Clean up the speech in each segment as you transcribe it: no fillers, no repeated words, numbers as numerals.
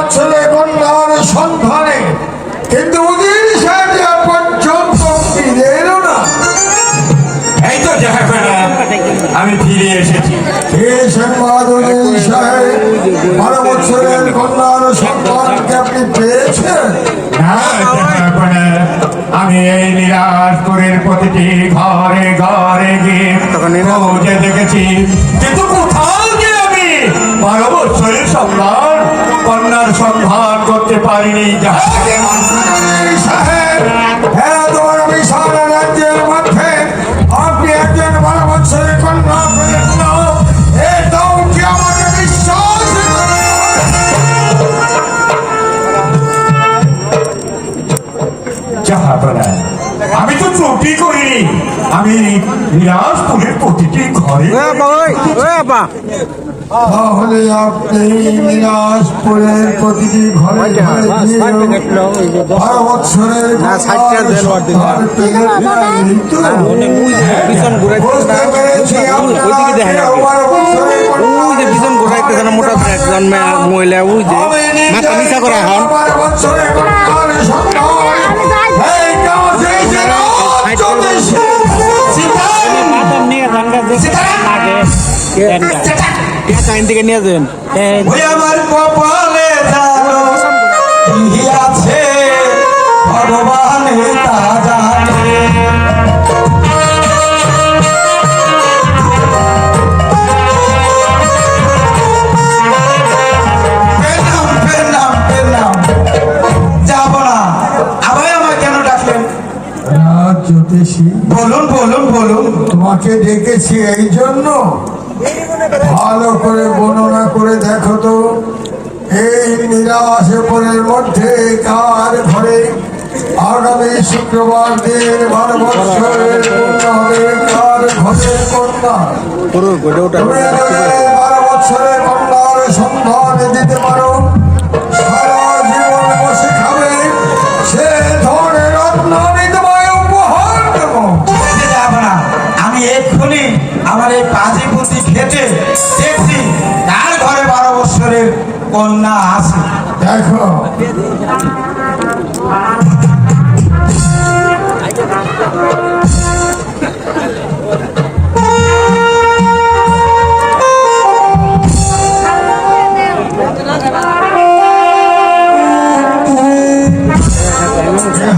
বছরে কন্যার সন্ধানে, কিন্তু উজির সাহেব পর্যন্ত ফিরে এলো না। এই তো আমি ফিরে এসেছি। এই সংবাদ উজির সাহেব 12 বছরের কন্যার সন্তানকে আপনি পেয়েছেন? আমি এই নিরাজপুরের প্রতিটি ঘরে ঘরে গিয়ে খোঁজে দেখেছি, কিন্তু কোথাও গিয়ে আমি 12 বছরের সন্তান কন্যার সন্ধান করতে পারিনি। সাহেব, হ্যাঁ, তোমার বিশাল রাজ্যের মধ্যে আপনি একজন 12 বছরের কন্যা পেলেন না, এটাও কি আমাকে বিশ্বাস? আমি তো ত্রুটি করিনি। আমি নিরাজপুরের প্রতিটি ঘরে। তাহলে আপনি নিরাজপুরের প্রতিটি ঘরে ঘরে গিয়ে 12 বছরের বুঝতে পেরেছি মোটা একজন মহিলা ওই যে মাথা নিচা করে এখন থেকে নিয়ে যাবেন। আমার কপালে কি আছে ভগবান তা জানে। বলুন বলুন বলুন, তোমাকে ডেকেছি এই জন্য। ভালো করে বর্ণনা করে দেখো তো, এই নিরাশপুরের মধ্যে কার ঘরে আগামী শুক্রবার দিন 12 বছরের পূর্ণ হবে? কার ঘরে কন্যা? তুমি 12 বছরের কন্যার সন্ধান দিতে পারো, সারা জীবন বসে খাবে, সে ধরনের রত্ন আমি তোমায় উপহার দেব। আমি এক্ষুনি আমার এই পাজি পুঁতি খেতে দেখছি তার ঘরে 12 বছরের কন্যা আছে। দেখো,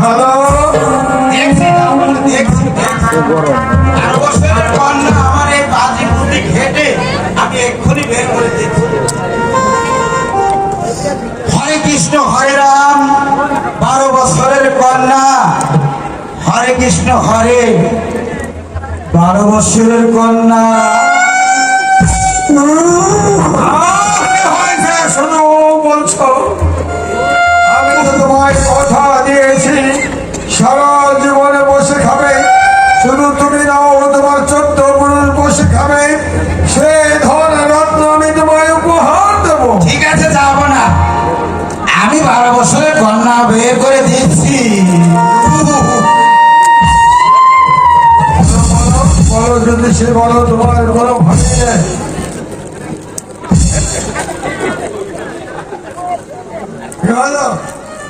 হ্যালো, আমার এই পাজি পুঁতি খেটে আমি এক্ষুনি বের করে দিচ্ছি। হরে কৃষ্ণ হরে রাম, 12 বছরের কন্যা। হরে কৃষ্ণ হরে, 12 বছরের কন্যা। শোনো, বলছো আমি তো তোমায় কথা দিয়েছি সারা জীবনে বসে খাবে, শুধু তুমি নাও, তোমার 14 পুরুষ বসে খাবে, সে ধন রত্ন আমি তোমায় উপহার দেবো। ঠিক আছে, যাবো না, আমি 12 বছরের কন্যা বের করে দিচ্ছি। বলো যদি সে বলো, তোমার কোনো ভয় নেই।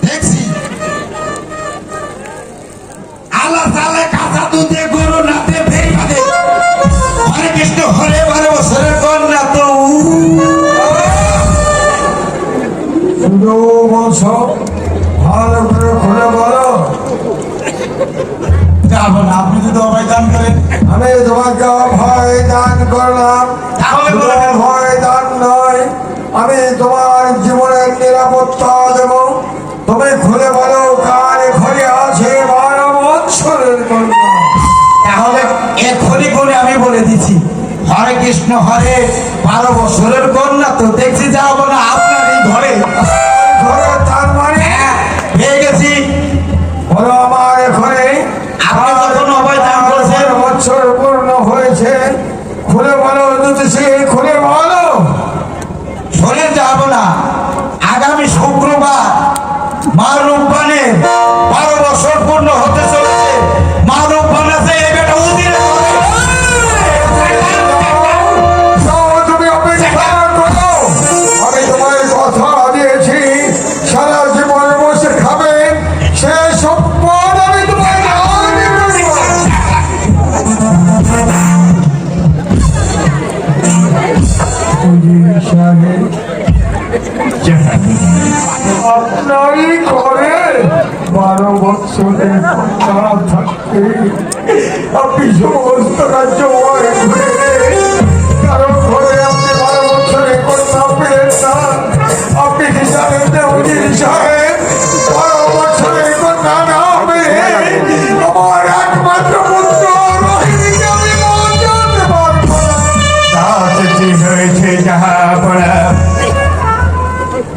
দেখছি আল্লাহ তাআলা কাঁচা দুধে গরু নাতে ভেরি বাঁধে। হরে কৃষ্ণ হরে, 12 বছরের কন্যা তো শুধু বলছো, ভালো করে খুলে বলো। যাবো না, আপনি যদি অভয় দান করেন। আমি তোমাকে অভয় দান করলাম, তাহলে শুধু অভয় দান নয়, আমি তোমার জীবনের নিরাপত্তা দেব। তুমি খুলে বলো, কার ঘরে আছে 12 বছরের কন্যা? তাহলে এক্ষুনি করে আমি বলে দিচ্ছি, হরে কৃষ্ণ হরে, 12 বছরের কন্যা তো দেখছি, যাবো না আপনার এই ঘরে। ঘরে তার মানে হ্যাঁ, পেয়ে গেছি। বলো, আমার ঘরে আপনি যখন অভয় দান করেছেন, 12 বছর পূর্ণ হয়েছে। খুলে বলো, যদি সে খুলে বলো। চলে যাবো না, আগামী শুক্রবার মা রূপবানের 12 বছর পূর্ণ হতে চলেছে। মা রূপবান আছে এই বেটা উজিরে ঘরে। তুমি অপেক্ষা করো, আমি তোমায় কথা দিয়েছি আপনারই ঘরে 12 বছরের কন্যা থাকতে আপনি সমস্ত রাজ্য ঘুরে কারণ ঘরে আপনি 12 বছরের কন্যা পেলেন না। আপনি কি জানেন যে উজির সাহেব 12 বছরের কন্যা না পেলে আমার একমাত্র পুত্র রোহিণীকে আমি বাঁচাতে পারবো না। তাতে কি হয়েছে জাহাপনা?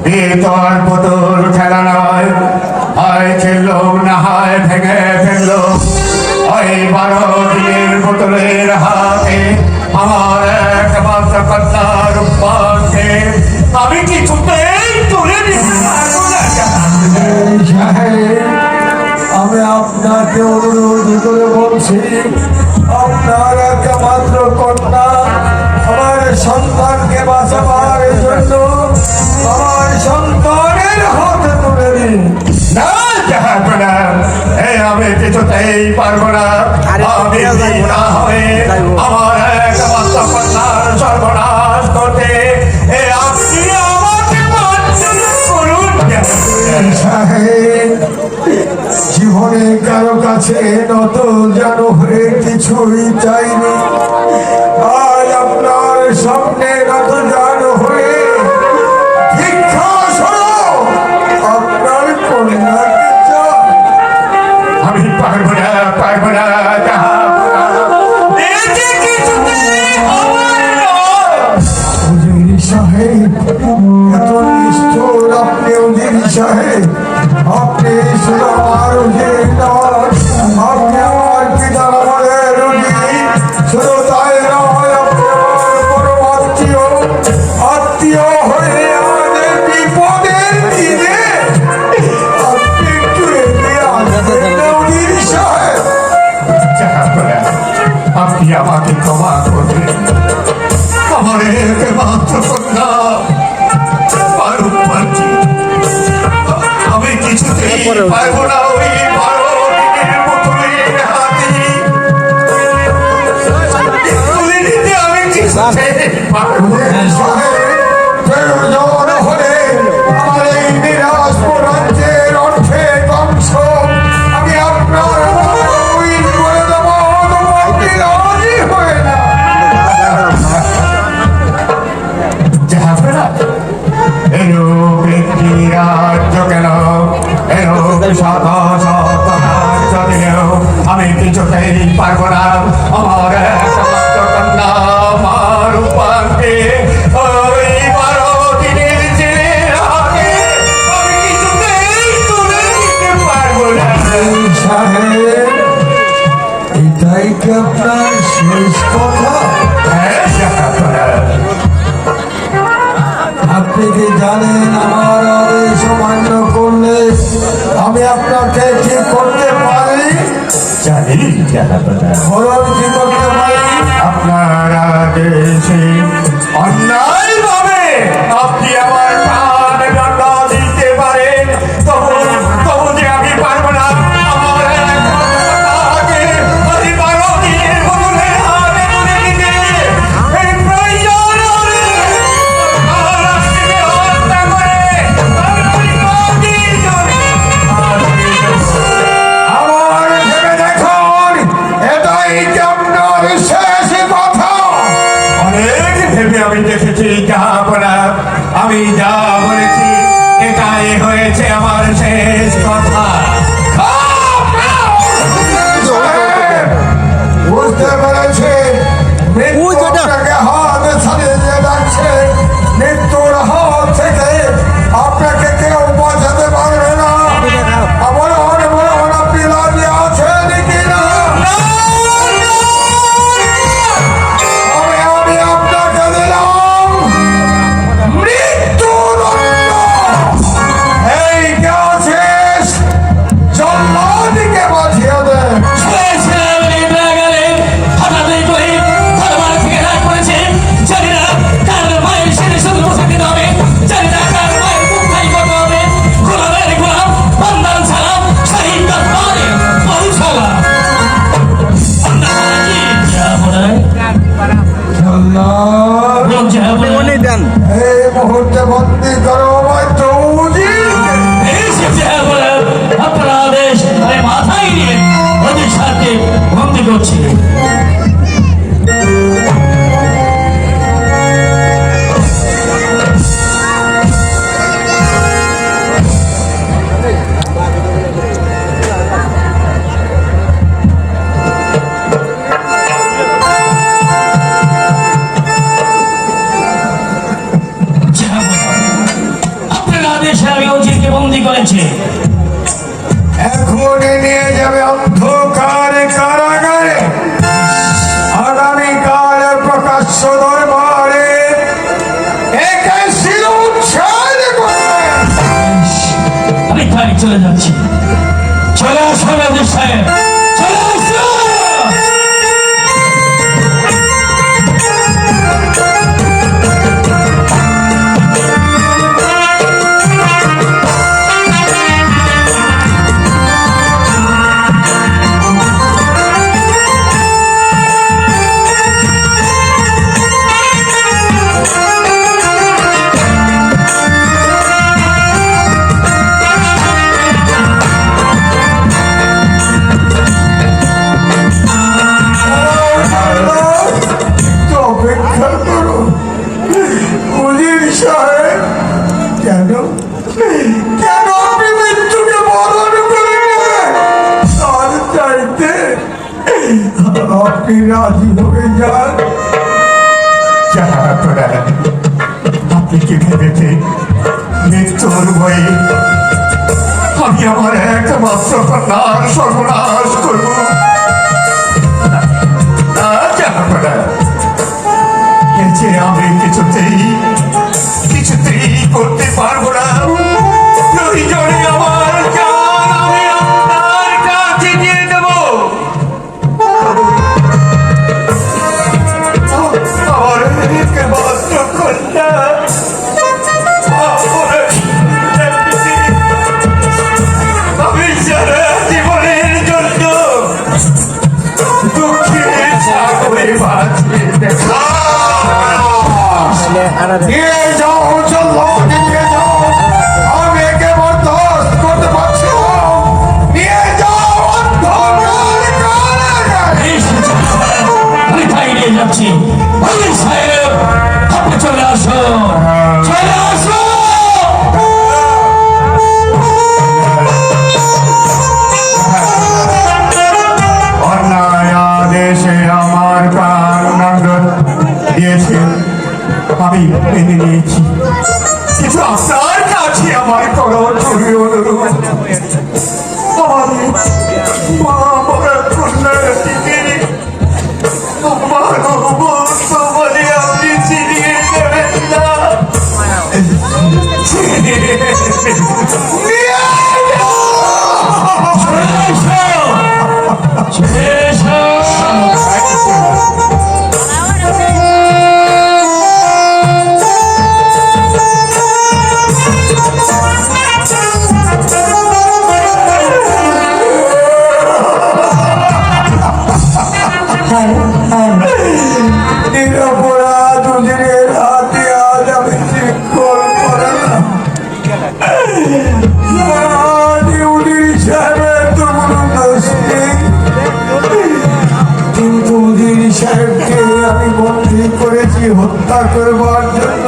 বিয়ে তো আর পুতুল খেলা নয়, হয় খেললো না হয় ভেঙে ফেললো। ওই 12 দিনের পুতুলের হাতে আমার একমাত্র কন্যা রূপবানকে আমি কিছুতেই তুলে দিতে পারবো না। সাহেব, আমি আপনাকে অনুরোধ করে বলছি, আপনার একমাত্র কন্যা আমার সন্তানকে বাঁচাবার জন্য আমার সন্তানের হাতে তুলে দিন। না জাহাপনা, আমি কিছুতেই পারবো না। আমি না হয়ে আমার একমাত্র কন্যার সর্বনাশ করতে আপনি আমাকে বাঁচাতে করুন। সাহেব, জীবনে কারো কাছে নত জানো হয়ে কিছুই চাইনি, আজ আপনার সামনে নত জানো হয়ে ভিক্ষা স্বরূপ আপনার কন্যাকে চাই। আমি পারবো না জাহাপনা, এতে কিছুতেই হবে না। উজির সাহেব, এত নিষ্ঠুর আপনি উজির সাহেব? আপনি শুধু আমার উজির নন, আপনি আমার পিতার আমলের উজির। শুধু তাই নয়, আপনি আমার পরম আত্মীয় হয়ে আমাদের বিপদের দিনে আপনি একটু এগিয়ে আসবেন না উজির সাহেব? জাহাপনা, আপনি আমাকে ক্ষমা করবেন। আমার একমাত্র কন্যা পারুপাঞ্চি, আমি কিছুতেই পারবো না ওই 12 দিনের পুতুলের হাতে তুলে নিতে। আমি কিছুতেই পারবো না। প্রয়োজন হলে আমার এই নিরাজপুর রাজ্যের অর্থের অংশ আমি আপনার করে দেবো, আপনি রাজি হয়ে না। জাহাপনা, এলো ব্যক্তি রাজ্য কেন, এলো শত শত রাজ্য দিলেও আমি কিছুতেই পারবো না। আমার একমাত্র কন্যা আমার রূপাকে ওই 12 দিনের জেলের হাতে আমি কিছুতেই তুলে দিতে পারবো না। সাহেব, এটাই কি আপনার শেষ কথা? হ্যাঁ জাহাপনা, আপনি কি জানেন আমার আদেশ অমান্য করলে আমি আপনাকে কি করতে পারি? জানি জাহাপনা, বলুন কি করতে পারি? আপনার আদেশে অন্যায়ভাবে আপনি আমার প্রাণ দণ্ড দিতে পারেন, তবু যে আমি পারবো না। আমার একমাত্র কন্যাকে ওই 12 দিনের পুতুলের হাতে তুলে দিতে। এই প্রয়োজন হলে আমার আজকে হত্যা করে আমি প্রতিদিন আমার ভেবে দেখুন, এটাই কি আপনার শেষ কথা? অনেক ভেবে আমি দেখেছি জাহাপনা, আমি যা বলেছি এটাই হয়েছে আমার শেষ কথা। বুঝতে পেরেছি, মৃত্যুটাকে হাত ছাড়িয়ে দিয়ে যাচ্ছে। মৃত্যুর হাত থেকে আপনাকে কেউ বাঁচাতে পারবে না। আমার মনে মনে আপনি রাজি আছেন কি না? আমি আপনাকে দিলাম মৃত্যুর মুহূর্তে বন্দি করো অবৈধ উজিরকে। আপনার আদেশ আমি মাথায় নিয়ে ওদের সাথে বন্দি করছি। আপনার আদেশে আমি ওজিরকে বন্দি করেছি। এখনই নিয়ে যাবে অন্ধকার কারাগারে, আগামীকাল প্রকাশ্য দরবারে একে শিরোচ্ছেদ করবে। আমি তাই চলে যাচ্ছি। চলে আসুন ওজির সাহেব, চলে আসুন। একটু অপেক্ষা করো উজির সাহেব। কেন কেন আপনি মৃত্যুকে বরণ করে নেবেন? তার চাইতে আপনি রাজি হয়ে যান। যাহারা আপনি কি ভেবেছেন মৃত্যুর ভয়ে আমি আমার একমাত্র কন্যার সর্বনাশ করব? না যাহারা, এর চেয়ে আমি কিছুতেই করতে পারবো না। প্রয়োজনে আমার জান আমি আপনার কাছে দিয়ে দেবো। আমার একমাত্র কন্যা আমি সারা জীবনের জন্য দুঃখে সাগরে বাঁচবে। নিয়ে যাও, চলো নিয়ে যাও। আমি একে বরদাস্ত করতে পারছি না। নিয়ে যাও অন্ধকার কারাগারে। আমি তাই নিয়ে যাচ্ছি। ওজির সাহেব, আপনি চলে আসুন, চলে আসুন। অন্যায় আদেশে আমার প্রাণ দিয়েছে, আমি মেনে নিয়েছি। কিন্তু আপনার কাছে আমার কোনো ছবি অনুরোধ, আমার মা মরা কন্যাটিকে আমার অবস্থ বলে আপনি চিনিয়ে দেবেন না। নিয়ে যাও। চলে আসুন, চলে আসুন। নিরপরাধ উজিরের হাতে আজ আমি শৃঙ্খল করলাম। আজ উজির সাহেবের তো কোনো দোষ নেই, কিন্তু উজির সাহেবকে আমি বন্দী করেছি হত্যা করবার জন্য